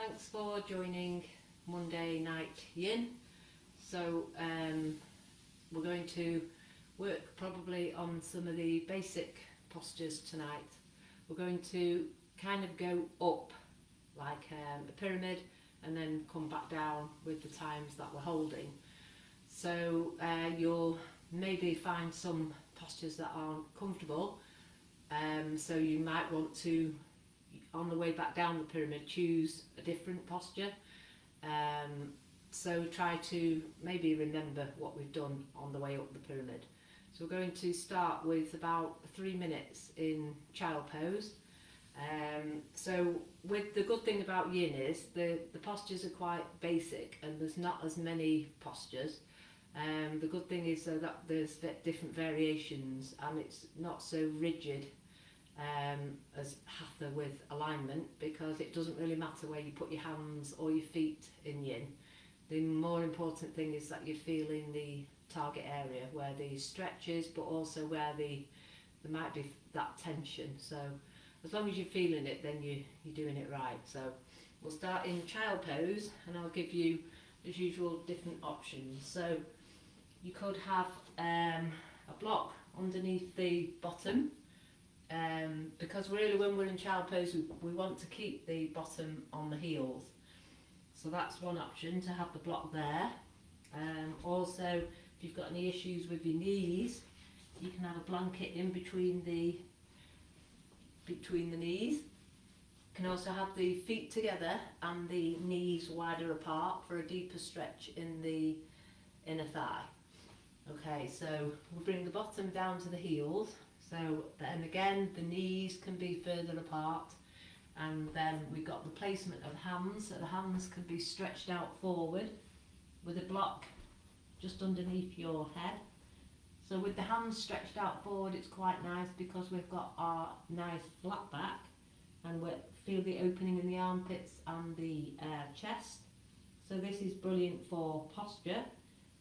thanks for joining Monday Night Yin. So we're going to work probably on some of the basic postures tonight. We're going to kind of go up like a pyramid and then come back down with the times that we're holding. So you'll maybe find some postures that aren't comfortable, so you might want to, on the way back down the pyramid, choose a different posture. So try to maybe remember what we've done on the way up the pyramid. So we're going to start with about 3 minutes in child pose. So with the good thing about Yin is the postures are quite basic and there's not as many postures. The good thing is that there's different variations and it's not so rigid as Hatha with alignment, because it doesn't really matter where you put your hands or your feet in Yin. The more important thing is that you're feeling the target area where the stretch is, but also where there might be that tension. So as long as you're feeling it, then you're doing it right. So we'll start in child pose and I'll give you, as usual, different options. So you could have a block underneath the bottom, because really when we're in child pose we want to keep the bottom on the heels. So that's one option, to have the block there. Also, if you've got any issues with your knees, you can have a blanket in between the knees. You can also have the feet together and the knees wider apart for a deeper stretch in the inner thigh. Okay, so we'll bring the bottom down to the heels. So then again, the knees can be further apart, and then we've got the placement of hands. So the hands can be stretched out forward with a block just underneath your head. So with the hands stretched out forward, it's quite nice because we've got our nice flat back and we feel the opening in the armpits and the chest. So this is brilliant for posture.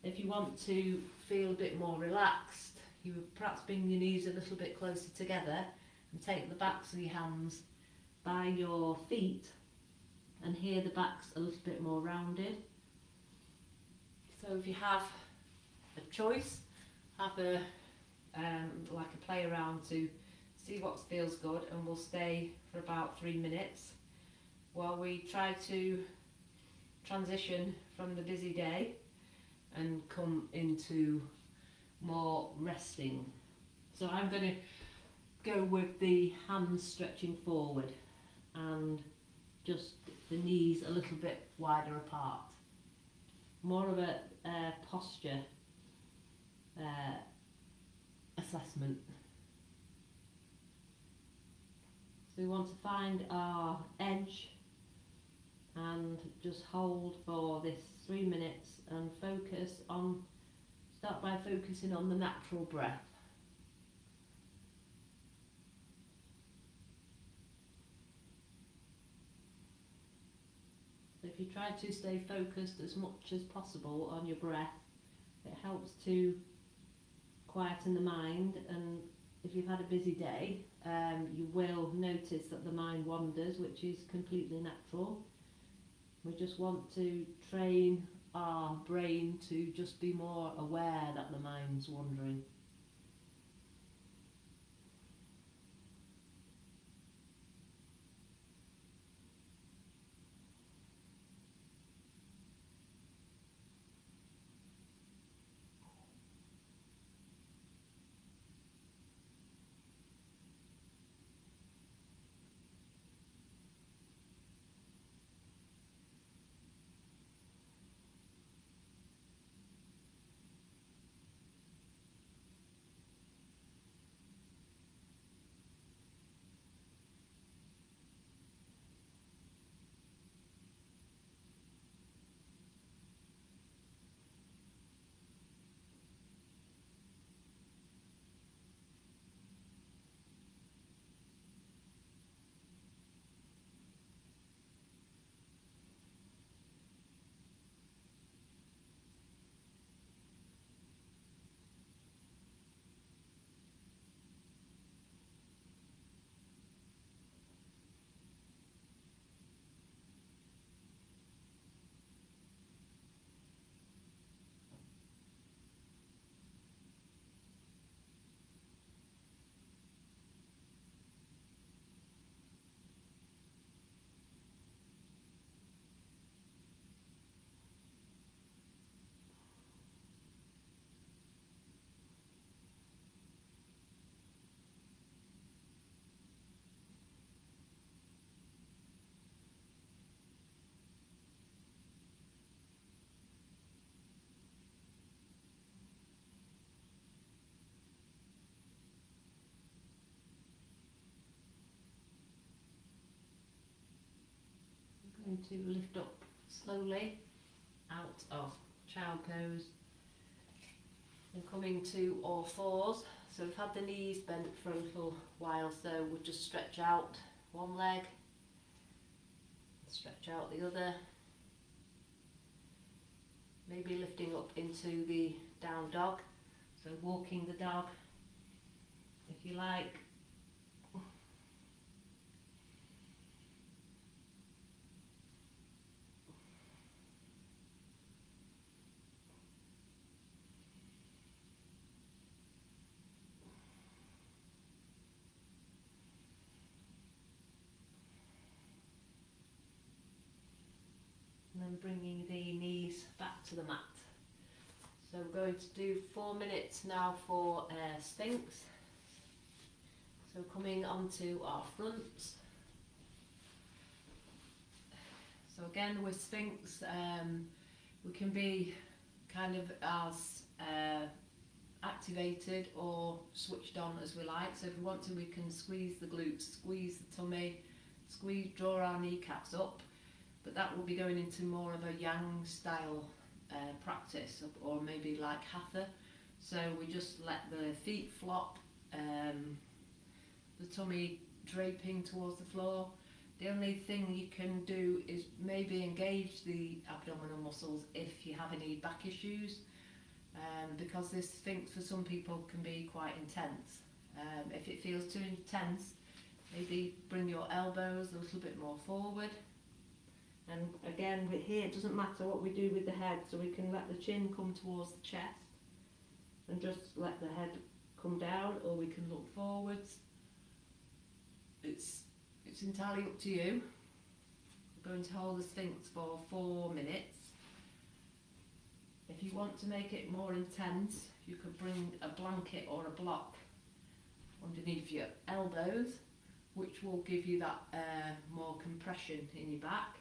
If you want to feel a bit more relaxed, you would perhaps bring your knees a little bit closer together and take the backs of your hands by your feet, and here the back's a little bit more rounded. So if you have a choice, have a like a play around to see what feels good, and we'll stay for about 3 minutes while we try to transition from the busy day and come into more resting. So I'm going to go with the hands stretching forward and just the knees a little bit wider apart. More of a posture assessment. So we want to find our edge and just hold for this 3 minutes and start by focusing on the natural breath. So if you try to stay focused as much as possible on your breath, it helps to quieten the mind. And if you've had a busy day, you will notice that the mind wanders, which is completely natural. We just want to train our brain to just be more aware that the mind's wandering. going to lift up slowly out of child pose and coming to all fours. So we've had the knees bent for a little while, so we'll just stretch out one leg, stretch out the other, maybe lifting up into the down dog, so walking the dog if you like. And then bringing the knees back to the mat. So we're going to do 4 minutes now for Sphinx. So coming onto our fronts. So again with Sphinx, we can be kind of as activated or switched on as we like. So if we want to, we can squeeze the glutes, squeeze the tummy, draw our kneecaps up. But that will be going into more of a yang style practice, or maybe like hatha. So we just let the feet flop, the tummy draping towards the floor. The only thing you can do is maybe engage the abdominal muscles if you have any back issues, because this Sphinx for some people can be quite intense. If it feels too intense, maybe bring your elbows a little bit more forward. And again, with here, it doesn't matter what we do with the head, so we can let the chin come towards the chest and just let the head come down, or we can look forwards. It's entirely up to you. We're going to hold the Sphinx for 4 minutes. If you want to make it more intense, you could bring a blanket or a block underneath your elbows, which will give you that more compression in your back.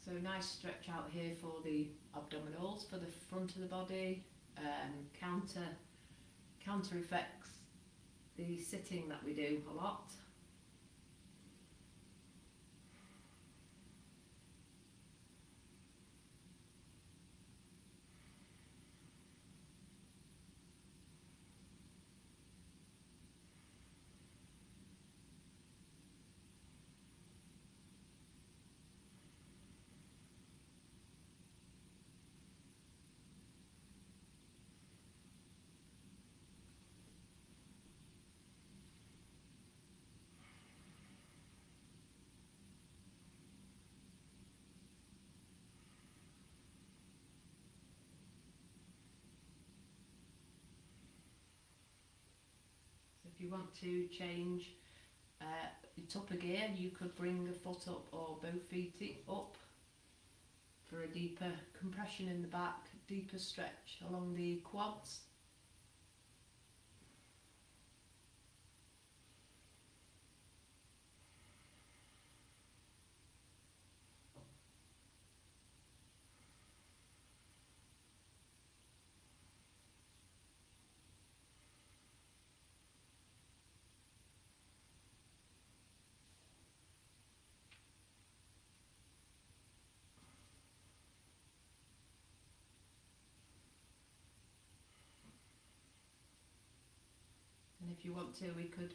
So nice stretch out here for the abdominals, for the front of the body, counter effects the sitting that we do a lot. If you want to change it up again, you could bring a foot up or both feet up for a deeper compression in the back, deeper stretch along the quads. If you want to, we could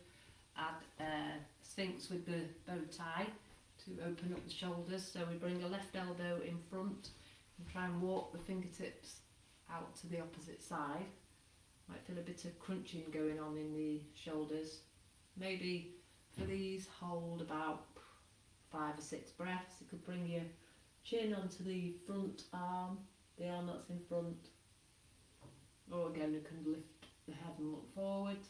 add Sphinx with the bow tie to open up the shoulders. So we bring a left elbow in front and try and walk the fingertips out to the opposite side. Might feel a bit of crunching going on in the shoulders. Maybe for these, hold about 5 or 6 breaths. You could bring your chin onto the front arm, the arm that's in front. Or again, you can lift the head and look forwards.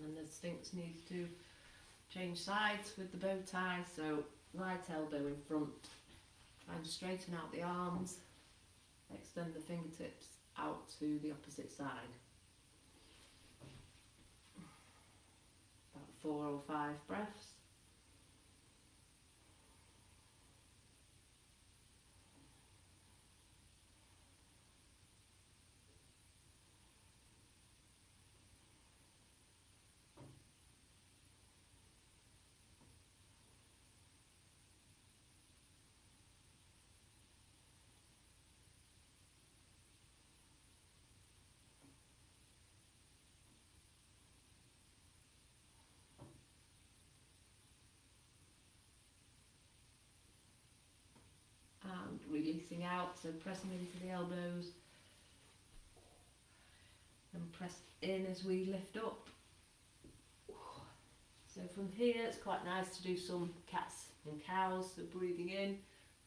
And the Sphinx needs to change sides with the bow tie, so right elbow in front, trying to straighten out the arms, extend the fingertips out to the opposite side. About 4 or 5 breaths. And releasing out, so pressing into the elbows and press in as we lift up. So from here it's quite nice to do some cats and cows, so breathing in,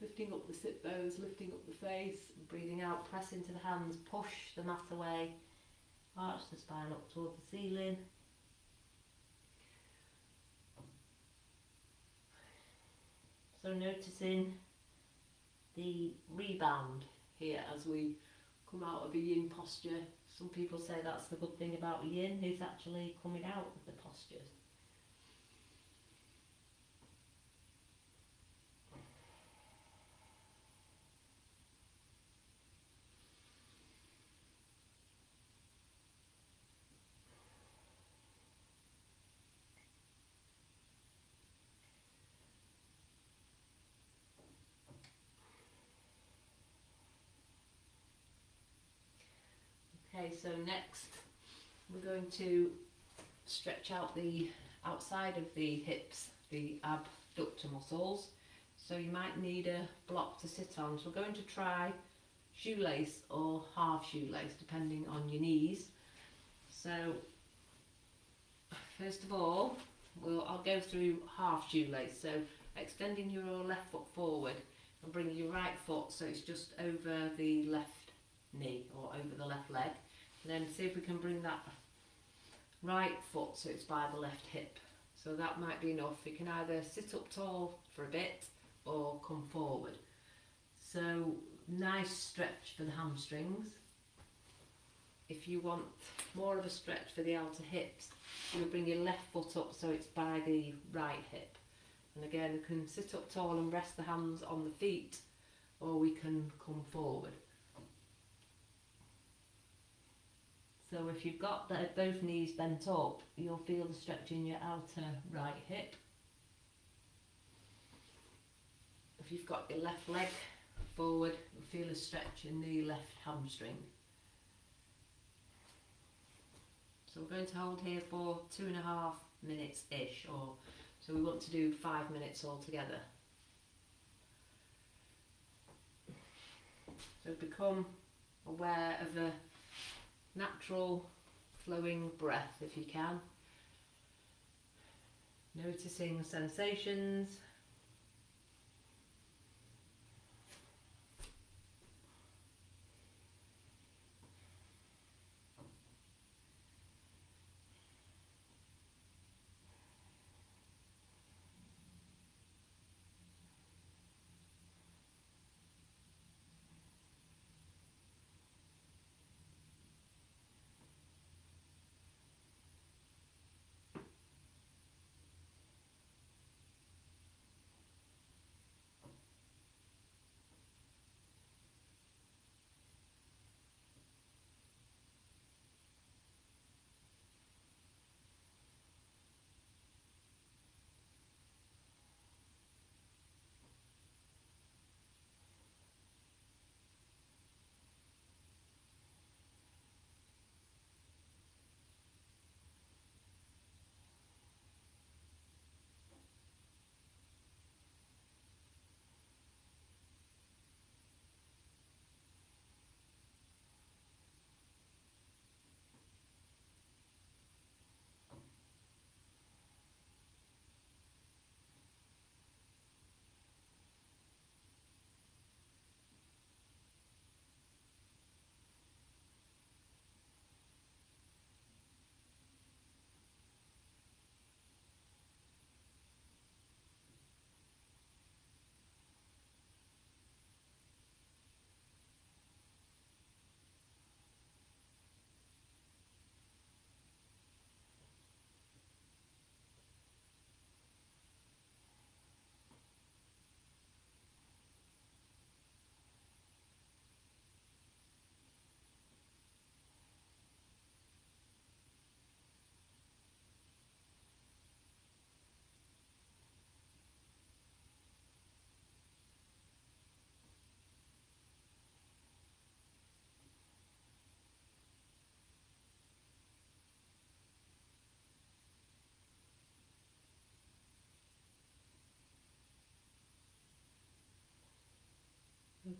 lifting up the sit bones, lifting up the face, breathing out, press into the hands, push the mat away, arch the spine up toward the ceiling. So noticing the rebound here as we come out of a yin posture. Some people say that's the good thing about yin, is actually coming out of the postures. Okay, so next we're going to stretch out the outside of the hips, the abductor muscles. So you might need a block to sit on. So we're going to try shoelace or half shoelace, depending on your knees. So first of all, I'll go through half shoelace. So extending your left foot forward and bringing your right foot so it's just over the left knee or over the left leg. And then see if we can bring that right foot so it's by the left hip. So that might be enough. You can either sit up tall for a bit or come forward. So nice stretch for the hamstrings. If you want more of a stretch for the outer hips, you'll bring your left foot up so it's by the right hip. And again, you can sit up tall and rest the hands on the feet, or we can come forward. So if you've got both knees bent up, you'll feel the stretch in your outer right hip. If you've got your left leg forward, you'll feel a stretch in the left hamstring. So we're going to hold here for 2.5 minutes-ish, or so we want to do 5 minutes altogether. So become aware of a natural flowing breath if you can. Noticing sensations.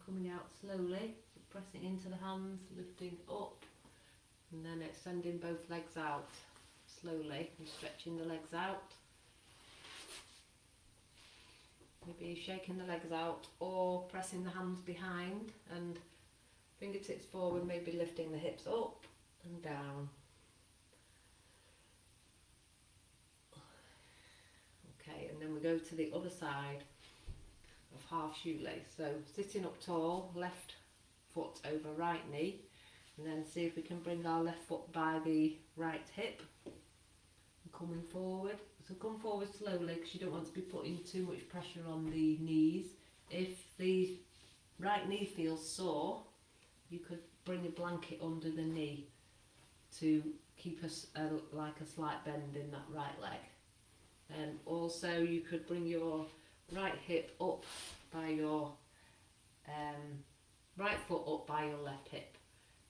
coming out slowly, so pressing into the hands, lifting up, and then extending both legs out slowly and stretching the legs out. Maybe shaking the legs out or pressing the hands behind and fingertips forward, maybe lifting the hips up and down. Okay, and then we go to the other side of half shoelace. So sitting up tall, left foot over right knee, and then see if we can bring our left foot by the right hip and coming forward. So come forward slowly because you don't want to be putting too much pressure on the knees. If the right knee feels sore, you could bring a blanket under the knee to keep us like a slight bend in that right leg. And also you could bring your right hip up by your right foot up by your left hip.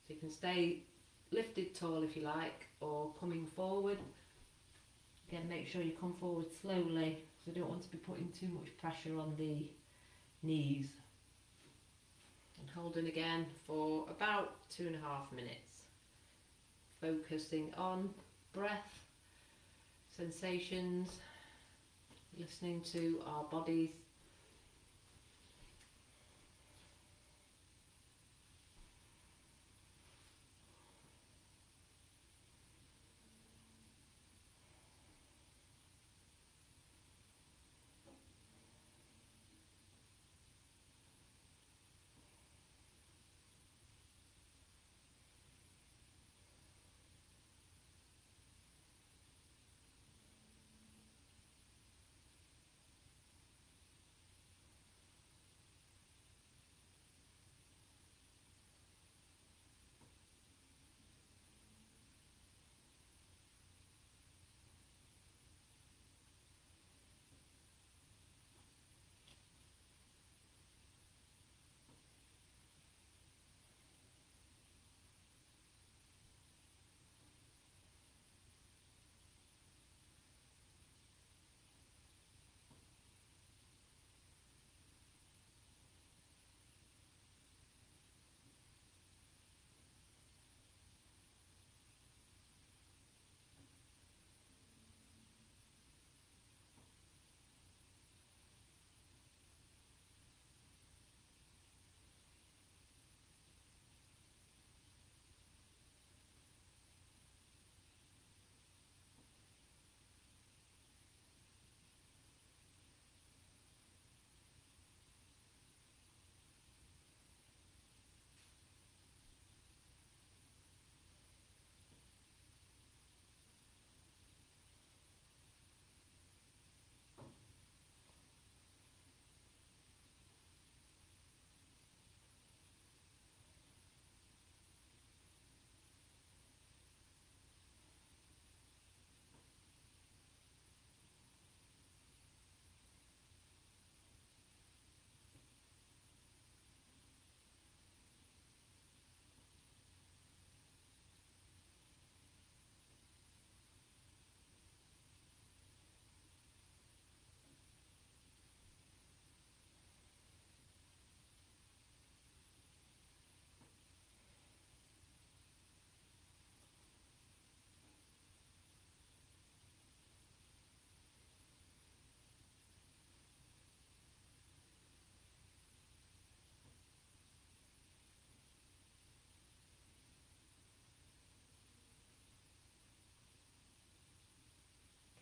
So you can stay lifted tall if you like, or coming forward. Again, make sure you come forward slowly, so you don't want to be putting too much pressure on the knees. And holding again for about 2.5 minutes. Focusing on breath, sensations, listening to our bodies.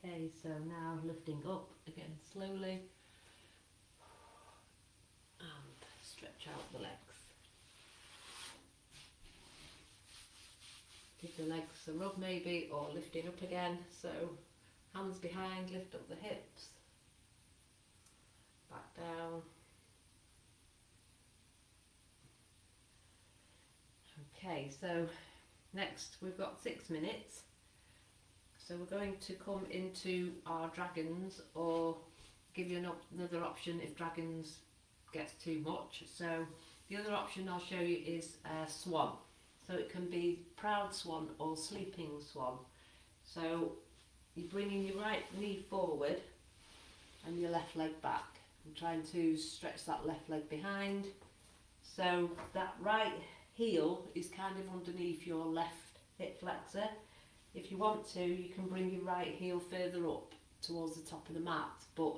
Okay, so now lifting up again slowly and stretch out the legs. Give the legs a rub maybe, or lifting up again. So hands behind, lift up the hips, back down. Okay, so next we've got 6 minutes. So we're going to come into our dragons, or give you another option if dragons gets too much. So the other option I'll show you is swan. So it can be proud swan or sleeping swan. So you're bringing your right knee forward and your left leg back. I'm trying to stretch that left leg behind So that right heel is kind of underneath your left hip flexor. If you want to, you can bring your right heel further up towards the top of the mat, but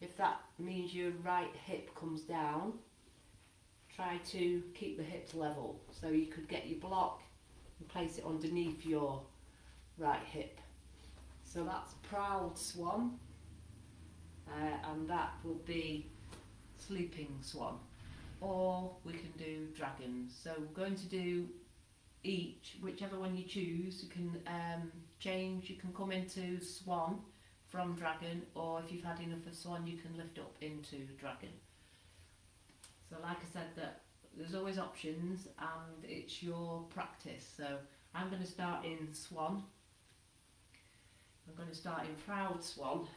if that means your right hip comes down, try to keep the hips level. So you could get your block and place it underneath your right hip. So that's Proud Swan, and that will be Sleeping Swan, or we can do Dragon. So we're going to do each, whichever one you choose. You can change, you can come into Swan from Dragon, or if you've had enough of Swan you can lift up into Dragon. So like I said, that there's always options and it's your practice. So I'm going to start in Swan. I'm going to start in Proud Swan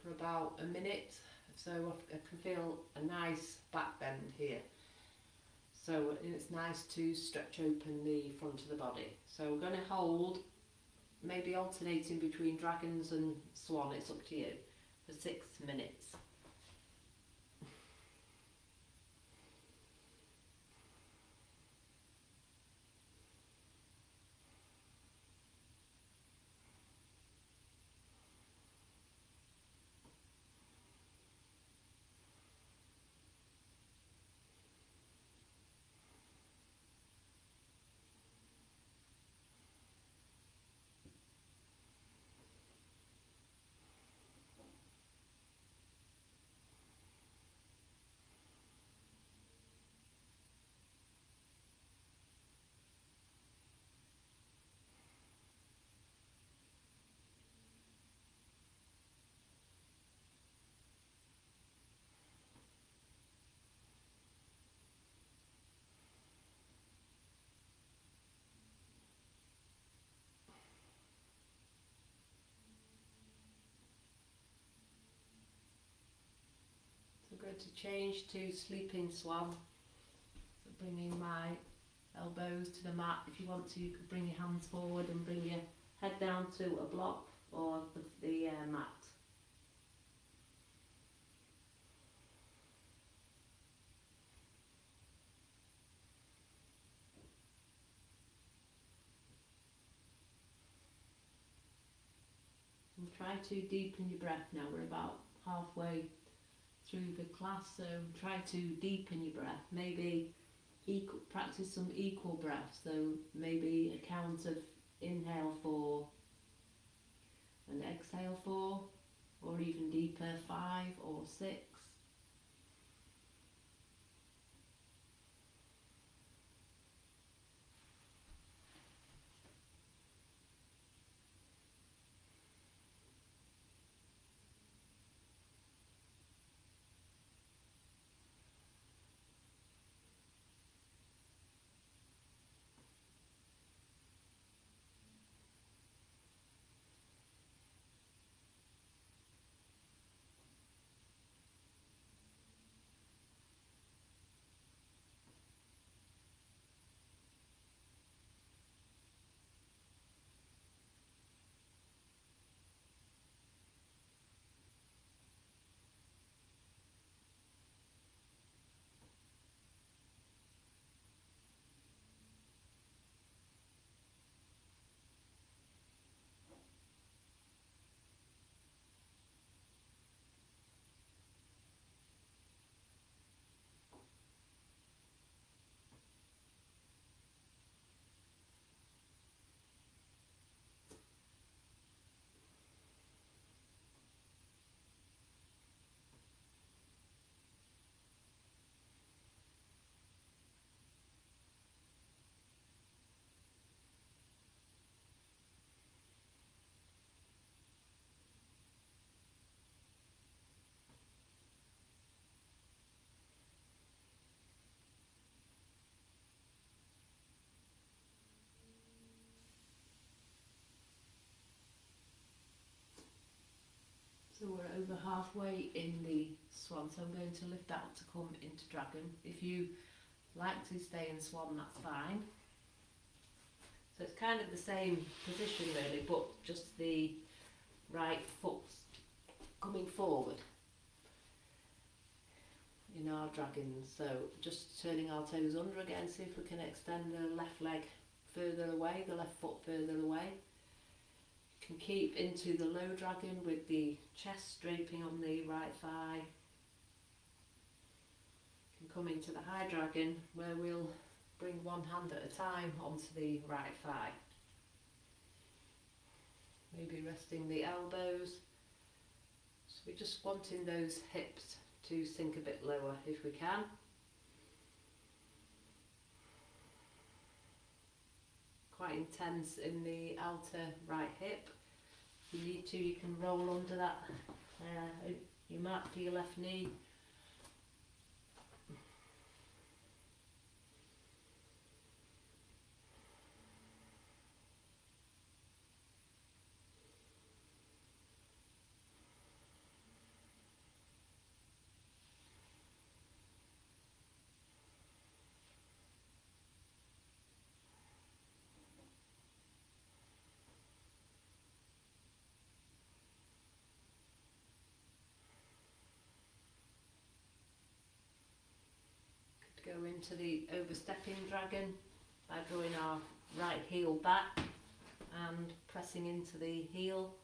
for about a minute, so I can feel a nice back bend here. So it's nice to stretch open the front of the body. So we're going to hold, maybe alternating between Dragons and Swan, it's up to you, for 6 minutes. I'm going to change to Sleeping Swan. So bringing my elbows to the mat. If you want to, you could bring your hands forward and bring your head down to a block or the mat. And try to deepen your breath now. We're about halfway through the class, so try to deepen your breath. Maybe practice some equal breaths, so maybe a count of inhale 4 and exhale 4, or even deeper 5 or 6. So we're over halfway in the Swan, so I'm going to lift that up to come into Dragon. If you like to stay in Swan, that's fine. So it's kind of the same position really, but just the right foot coming forward. in our dragons. So just turning our toes under again, see if we can extend the left leg further away, the left foot further away. You can keep into the low dragon with the chest draping on the right thigh. You can come into the high dragon where we'll bring one hand at a time onto the right thigh. Maybe resting the elbows. So we're just wanting those hips to sink a bit lower if we can. Quite intense in the outer right hip. If you need to, you can roll under that. You mark for your left knee. Go into the overstepping dragon by drawing our right heel back and pressing into the heel,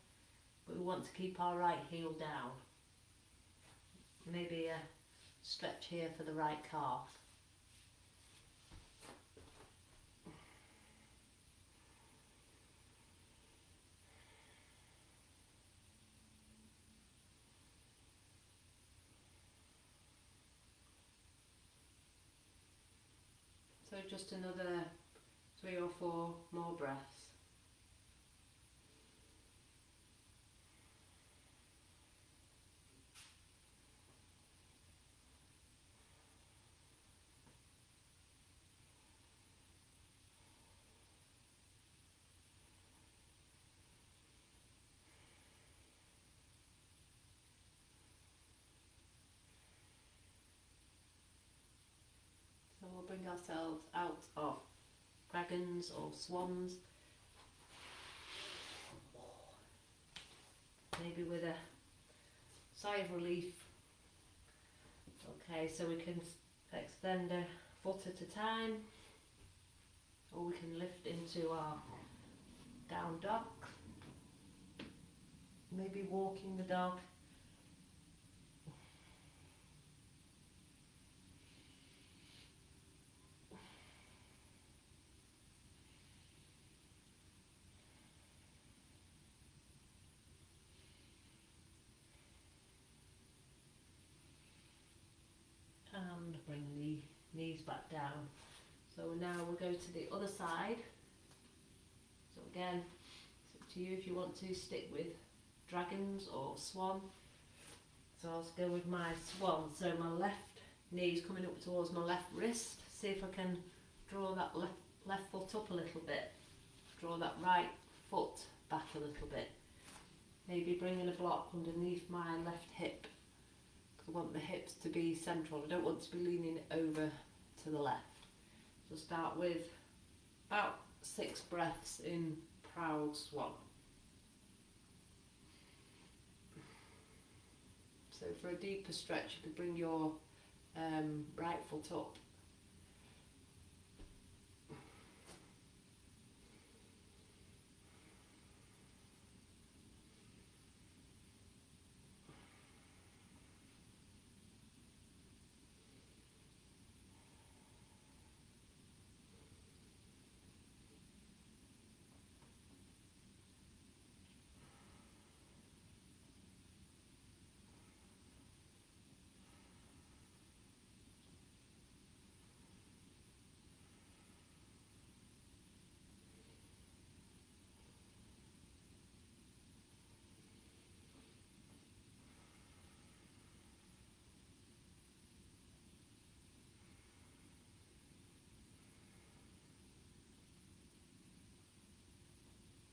but we want to keep our right heel down. Maybe a stretch here for the right calf. So just another 3 or 4 more breaths. So we'll bring ourselves out of dragons or swans, maybe with a sigh of relief. Okay, so we can extend a foot at a time, or we can lift into our down dog, maybe walking the dog. And bring the knees back down. So now we'll go to the other side. So again, it's up to you if you want to stick with dragons or swan. So I'll go with my swan. So my left knee is coming up towards my left wrist. See if I can draw that left foot up a little bit. Draw that right foot back a little bit. Maybe bringing a block underneath my left hip. I want the hips to be central. I don't want to be leaning over to the left. So start with about 6 breaths in proud swan. So for a deeper stretch, you could bring your right foot up.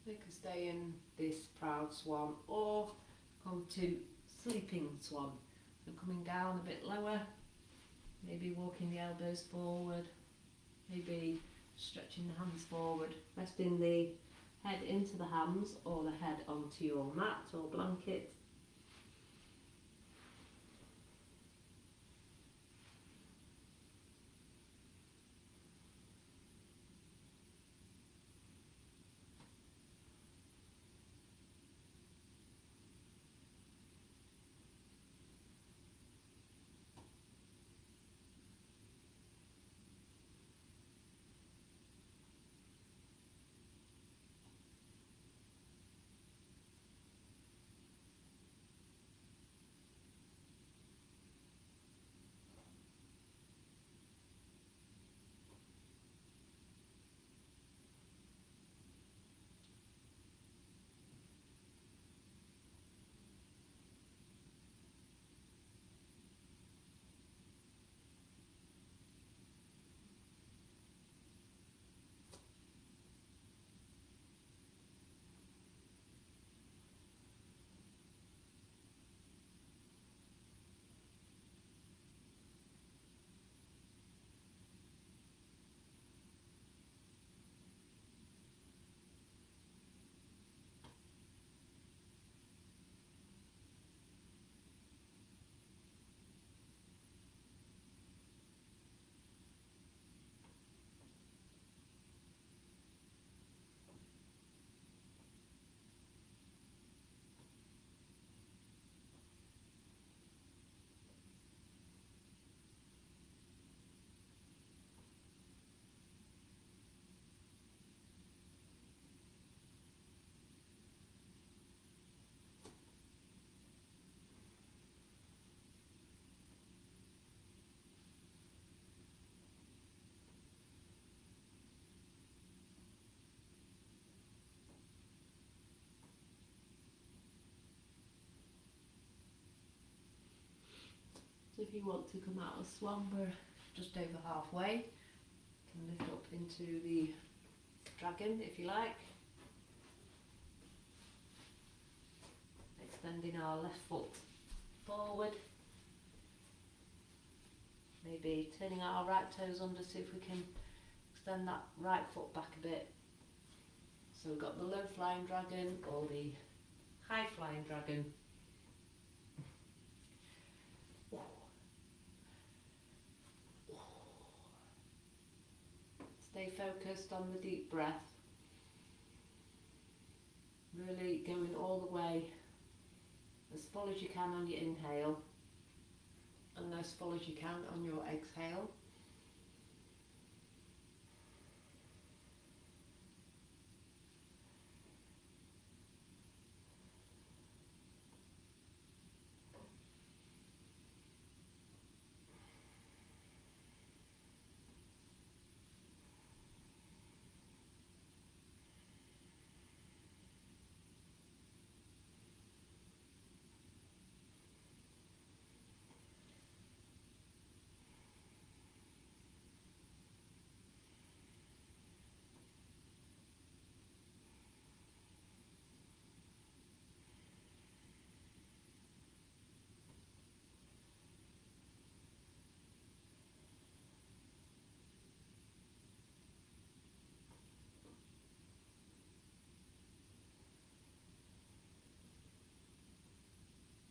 You can stay in this proud swan or come to sleeping swan. So coming down a bit lower, maybe walking the elbows forward, maybe stretching the hands forward, resting the head into the hands or the head onto your mat or blanket. So if you want to come out of swan, we're just over halfway. Can lift up into the dragon if you like. Extending our left foot forward. Maybe turning our right toes under, see if we can extend that right foot back a bit. So we've got the low flying dragon or the high flying dragon. Stay focused on the deep breath. Really going all the way as full as you can on your inhale and as full as you can on your exhale.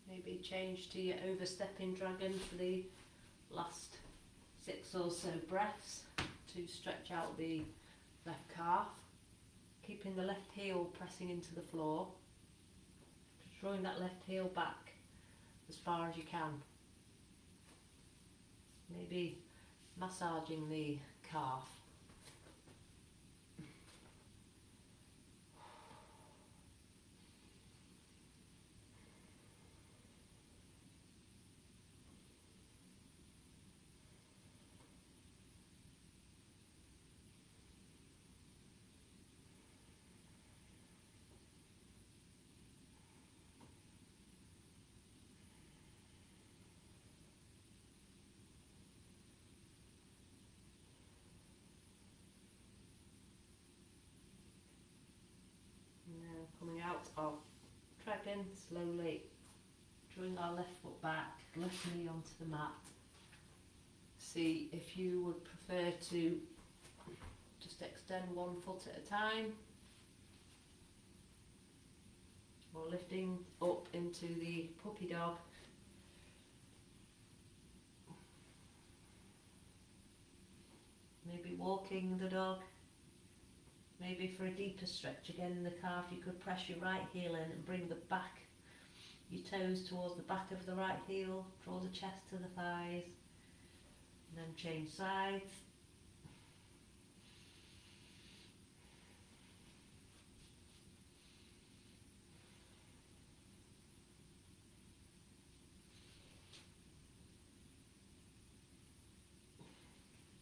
Maybe change to your overstepping dragon for the last 6 or so breaths to stretch out the left calf, keeping the left heel pressing into the floor, drawing that left heel back as far as you can. Maybe massaging the calf. Coming out of dragon, slowly drawing our left foot back, left knee onto the mat. See if you would prefer to just extend one foot at a time, or lifting up into the puppy dog. Maybe walking the dog. Maybe for a deeper stretch again in the calf, you could press your right heel in and bring the back, your toes towards the back of the right heel, draw the chest to the thighs, and then change sides.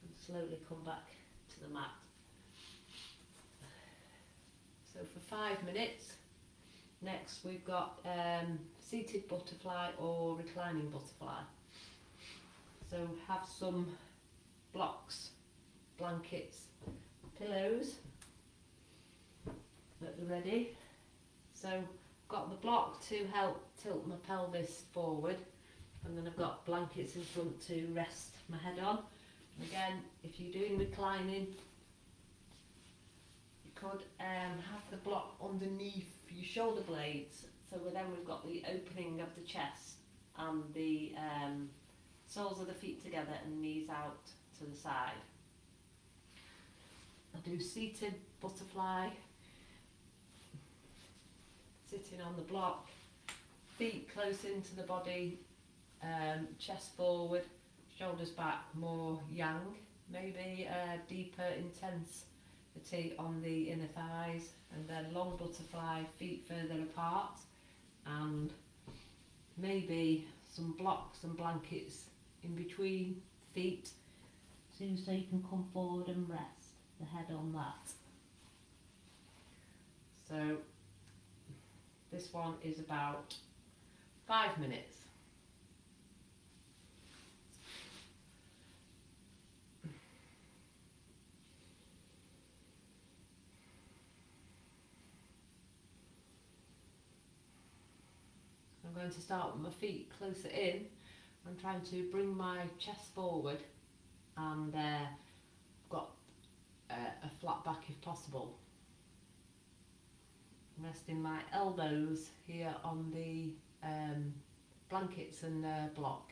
And slowly come back to the mat. So for 5 minutes, next we've got seated butterfly or reclining butterfly. So have some blocks, blankets, pillows at the ready. So I've got the block to help tilt my pelvis forward, and then I've got blankets in front to rest my head on. And again, if you're doing reclining, could have the block underneath your shoulder blades, so then we've got the opening of the chest and the soles of the feet together and knees out to the side. I do seated butterfly, sitting on the block, feet close into the body, chest forward, shoulders back, more yang, maybe deeper intense on the inner thighs, and then long butterfly, feet further apart, and maybe some blocks and blankets in between feet, so you can come forward and rest the head on that. So this one is about 5 minutes. going to start with my feet closer in. I'm trying to bring my chest forward and got a flat back if possible. Resting my elbows here on the blankets and block.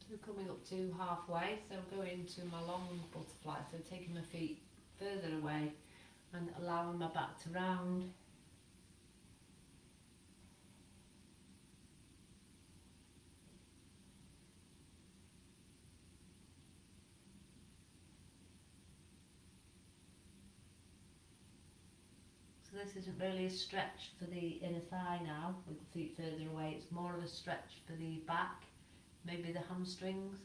So coming up to halfway, so going to my long butterfly, so taking my feet further away and allowing my back to round. So this isn't really a stretch for the inner thigh now, with the feet further away. It's more of a stretch for the back, maybe the hamstrings.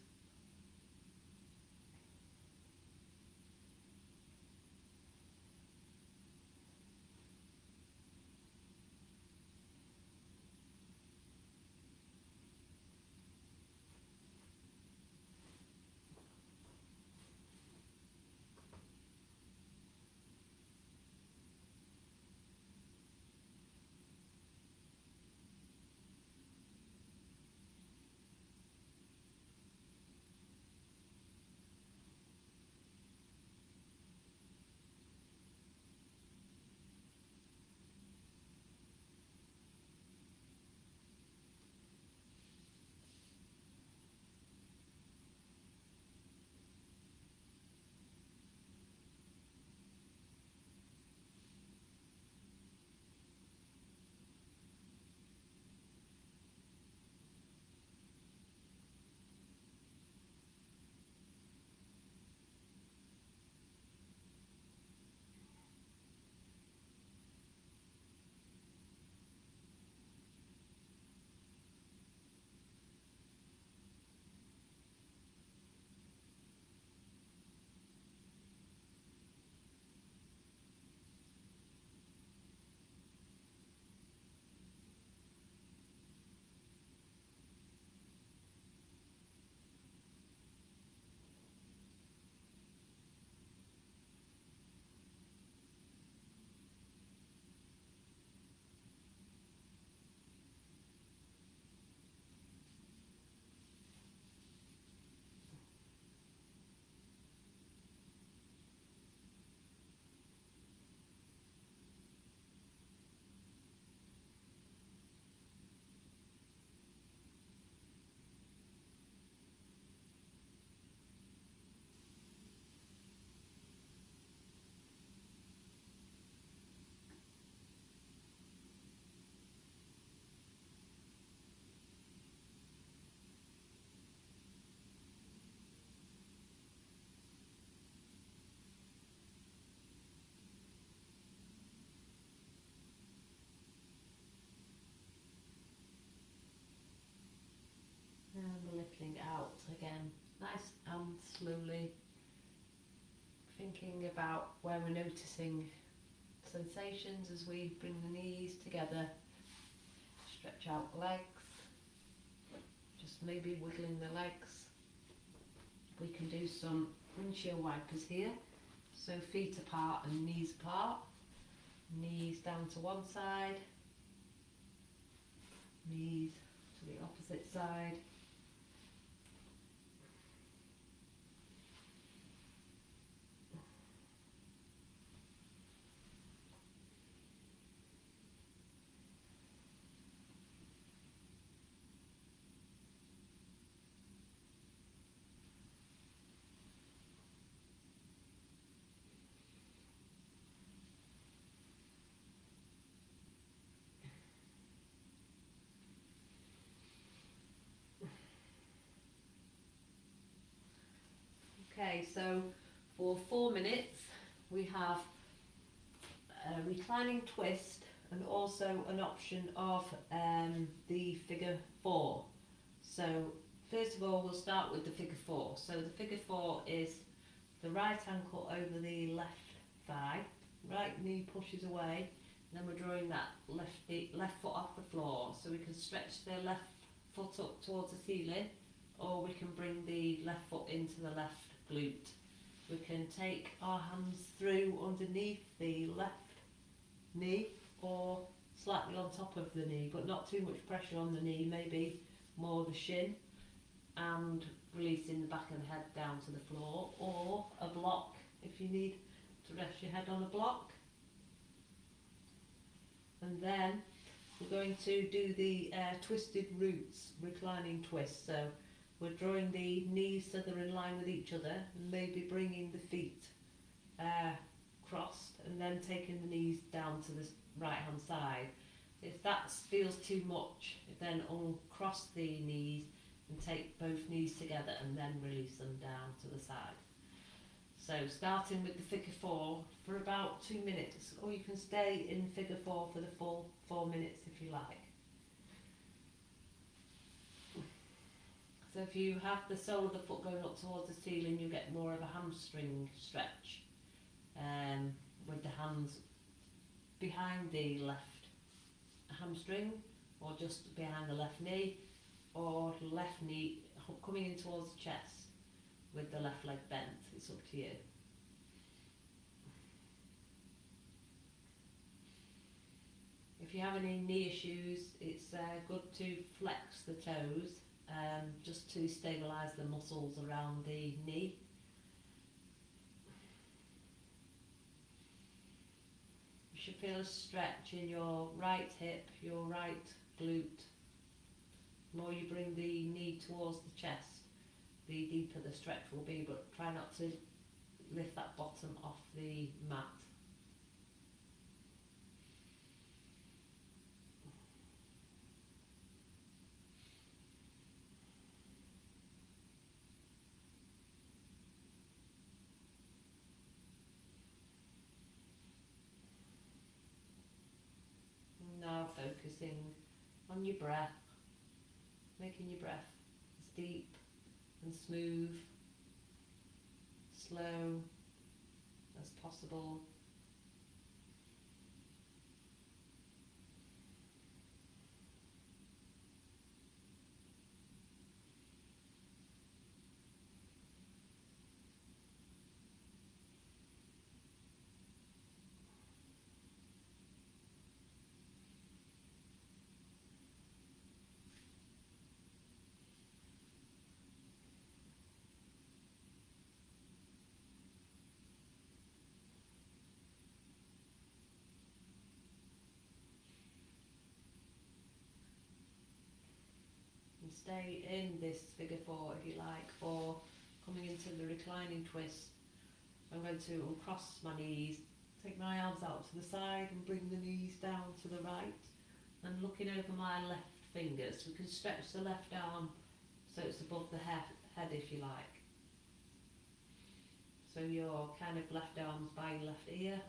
And lifting out again, nice and slowly, thinking about where we're noticing sensations as we bring the knees together, stretch out the legs, just maybe wiggling the legs. We can do some windshield wipers here, so feet apart and knees apart, knees down to one side, knees to the opposite side. Okay, so for 4 minutes we have a reclining twist and also an option of the figure 4. So first of all we'll start with the figure 4. So the figure 4 is the right ankle over the left thigh, right knee pushes away, and then we're drawing that left foot off the floor, so we can stretch the left foot up towards the ceiling, or we can bring the left foot into the left glute. We can take our hands through underneath the left knee or slightly on top of the knee, but not too much pressure on the knee, maybe more the shin, and releasing the back of the head down to the floor, or a block if you need to rest your head on a block. And then we're going to do the twisted roots reclining twist. So we're drawing the knees so they're in line with each other, and maybe bringing the feet crossed, and then taking the knees down to the right hand side. If that feels too much, then uncross the knees and take both knees together and then release them down to the side. So starting with the figure 4 for about 2 minutes, or you can stay in figure 4 for the full 4 minutes if you like. So if you have the sole of the foot going up towards the ceiling, you get more of a hamstring stretch with the hands behind the left hamstring, or just behind the left knee, or left knee coming in towards the chest with the left leg bent. It's up to you. If you have any knee issues, it's good to flex the toes just to stabilise the muscles around the knee. You should feel a stretch in your right hip, your right glute. The more you bring the knee towards the chest, the deeper the stretch will be, but try not to lift that bottom off the mat. Now focusing on your breath, making your breath as deep and smooth, slow as possible. Stay in this figure 4 if you like, or coming into the reclining twist, I'm going to uncross my knees, take my arms out to the side and bring the knees down to the right, and looking over my left fingers. We can stretch the left arm so it's above the head if you like. So your kind of left arm's by your left ear.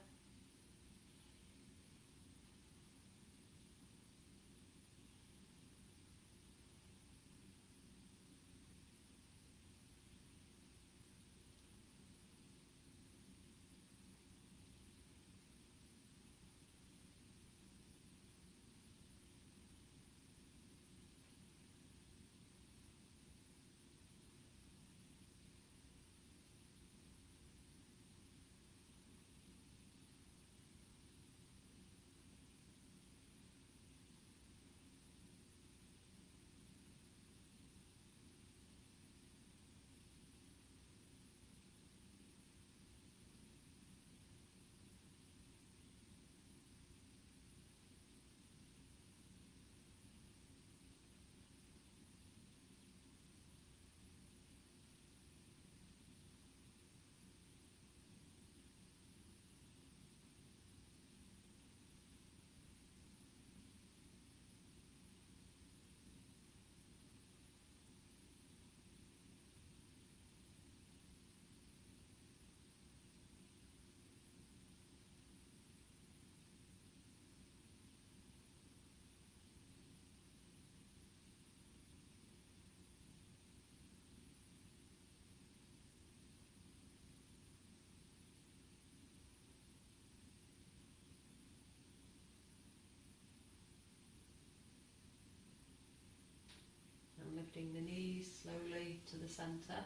lifting the knees slowly to the centre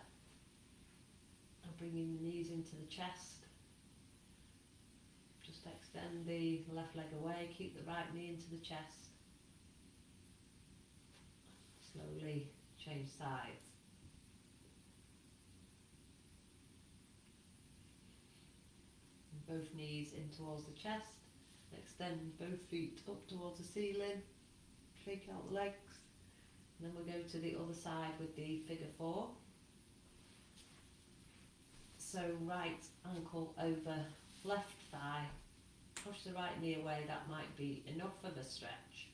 and bringing the knees into the chest. Just extend the left leg away, keep the right knee into the chest. Slowly change sides. And both knees in towards the chest. Extend both feet up towards the ceiling. Shake out the legs. And then we'll go to the other side with the figure 4. So right ankle over left thigh. Push the right knee away, that might be enough of a stretch.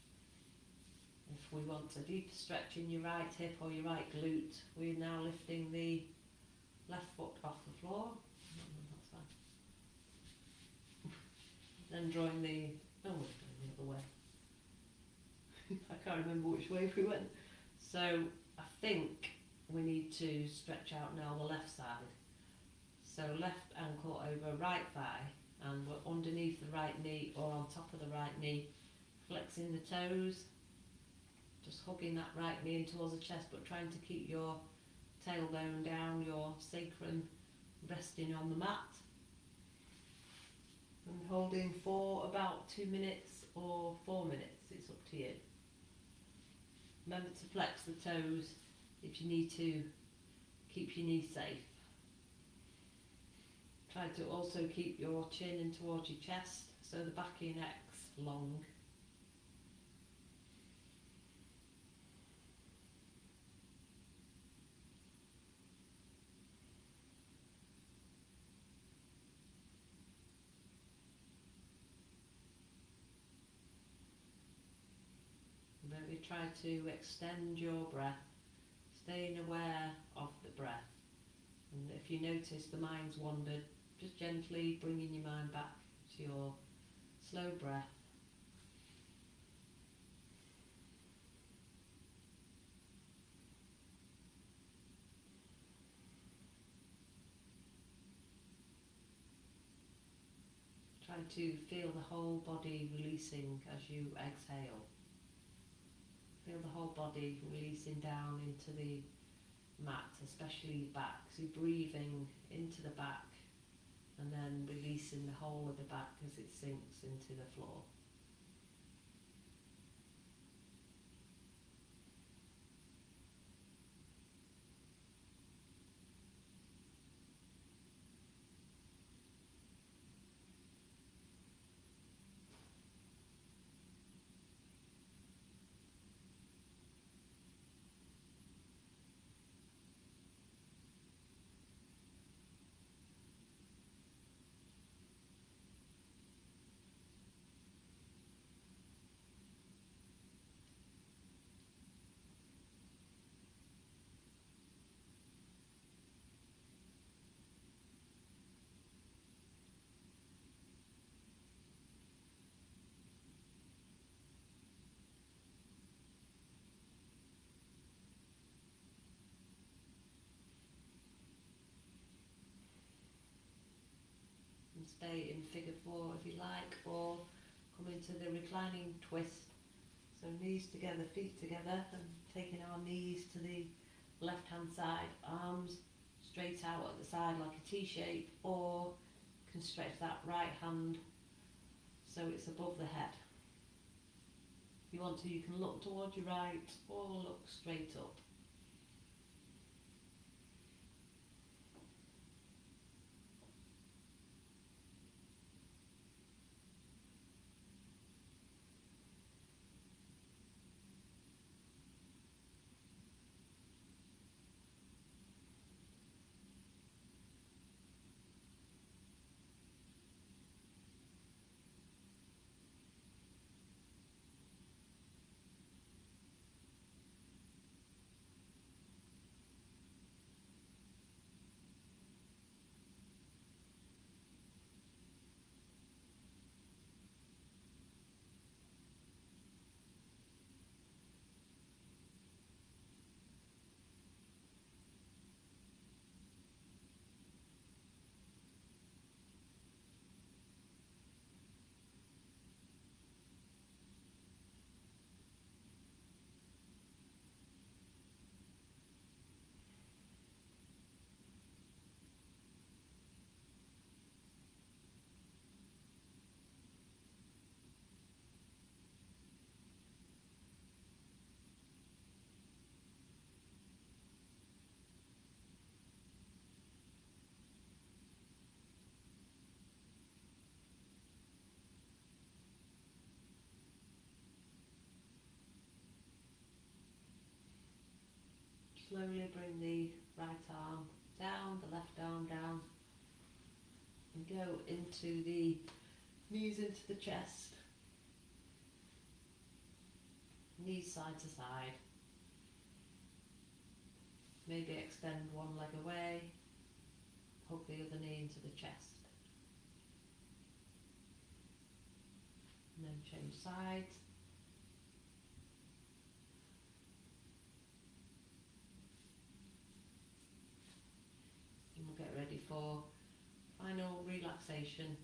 If we want a deeper stretch in your right hip or your right glute, we're now lifting the left foot off the floor. That's fine. Then drawing the, oh, we're going the other way. I can't remember which way we went. So I think we need to stretch out now the left side. So left ankle over right thigh, and we're underneath the right knee or on top of the right knee, flexing the toes, just hugging that right knee in towards the chest, but trying to keep your tailbone down, your sacrum resting on the mat, and holding for about 2 minutes or 4 minutes, it's up to you. Remember to flex the toes if you need to keep your knee safe. Try to also keep your chin in towards your chest, so the back of your neck's long. Maybe try to extend your breath, staying aware of the breath. And if you notice the mind's wandered, just gently bringing your mind back to your slow breath. Try to feel the whole body releasing as you exhale. Feel the whole body releasing down into the mat, especially the back. So you're breathing into the back and then releasing the whole of the back as it sinks into the floor. And stay in figure 4 if you like, or come into the reclining twist. So knees together, feet together, and taking our knees to the left hand side, arms straight out at the side like a T shape, or you can stretch that right hand so it's above the head. If you want to, you can look towards your right or look straight up. slowly bring the right arm down, the left arm down, and go into the knees into the chest, knees side to side. Maybe extend one leg away, hug the other knee into the chest. And then change sides. And we'll get ready for final relaxation.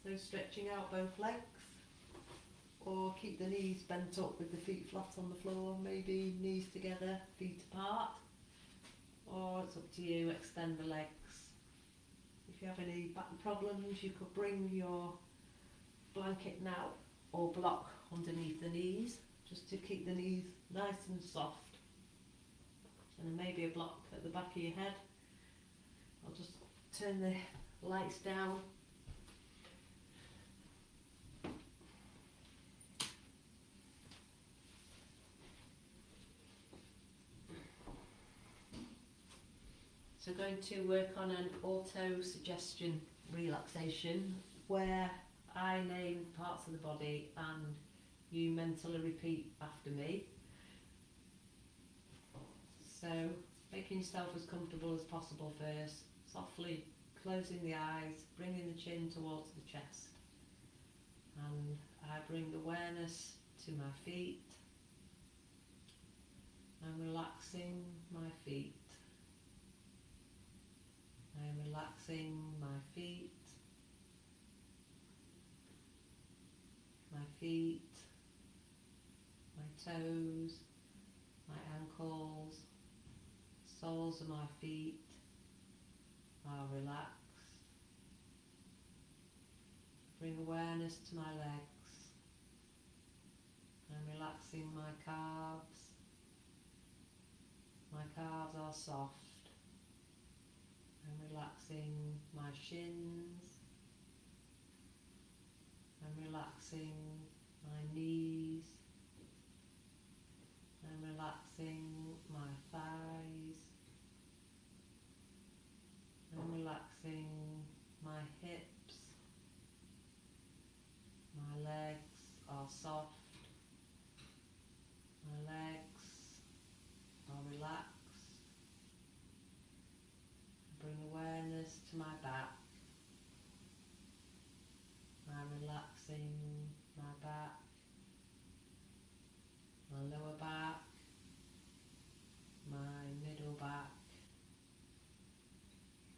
So stretching out both legs, or keep the knees bent up with the feet flat on the floor, maybe knees together, feet apart, or it's up to you, extend the legs. If you have any back problems, you could bring your blanket now or block underneath the knees, just to keep the knees nice and soft. And then maybe a block at the back of your head. I'll just turn the lights down. So going to work on an auto-suggestion relaxation where I name parts of the body and you mentally repeat after me. So making yourself as comfortable as possible first, softly closing the eyes, bringing the chin towards the chest. And I bring awareness to my feet. I'm relaxing my feet. I am relaxing my feet, my toes, my ankles, soles of my feet are relaxed. Bring awareness to my legs. I'm relaxing my calves. My calves are soft. I'm relaxing my shins. I'm relaxing my knees. I'm relaxing my thighs. I'm relaxing my hips. My legs are soft. My legs are relaxed. Bring awareness to my back. I'm relaxing my back, my lower back, my middle back,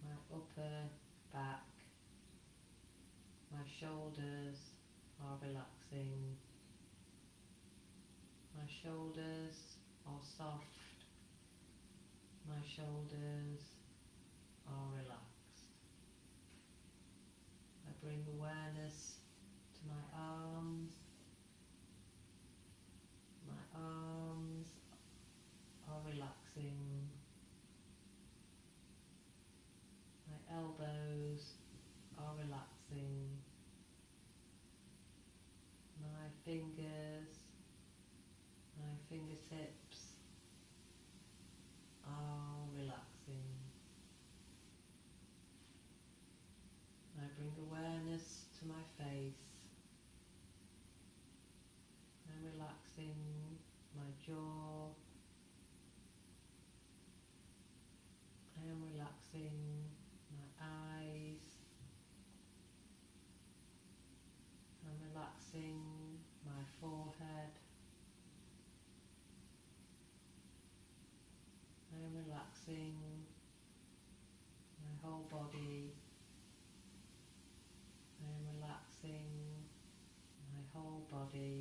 my upper back. My shoulders are relaxing. My shoulders are soft. My shoulders are relaxed. I bring awareness to my arms. My arms are relaxing. My elbows are relaxing. My fingers, my fingertips are relaxing. I bring awareness to my face. I'm relaxing my jaw. I am relaxing my eyes. I'm relaxing my forehead. I am relaxing my whole body. I am relaxing my whole body.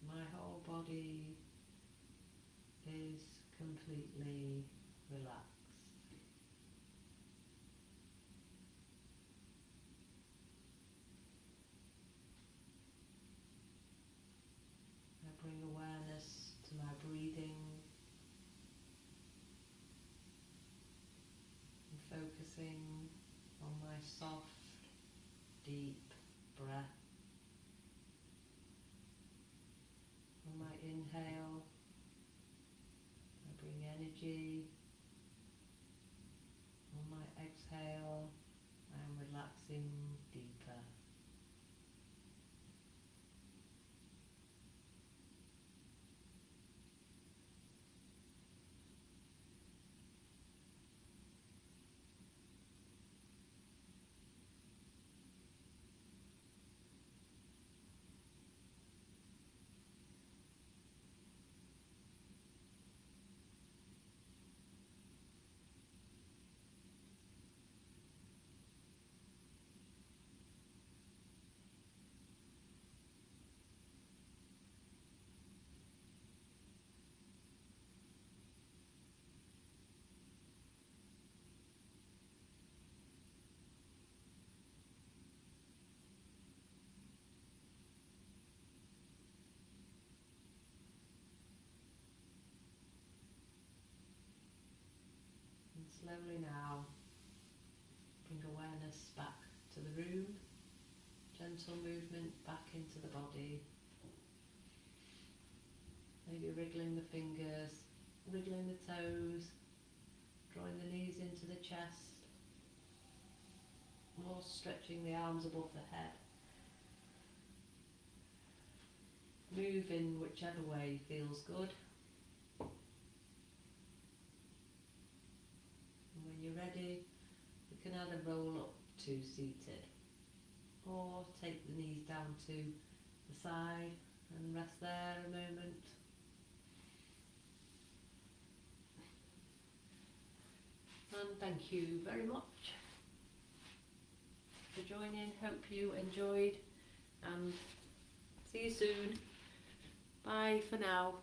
My whole body is completely relaxed. I bring awareness to my breathing. I'm focusing on my soft, energy. On my exhale, I'm relaxing deeper. Slowly now, bring awareness back to the room, gentle movement back into the body, maybe wriggling the fingers, wriggling the toes, drawing the knees into the chest, or stretching the arms above the head. Move in whichever way feels good. When you're ready, you can either roll up to seated or take the knees down to the side and rest there a moment. And thank you very much for joining. Hope you enjoyed, and see you soon. Bye for now.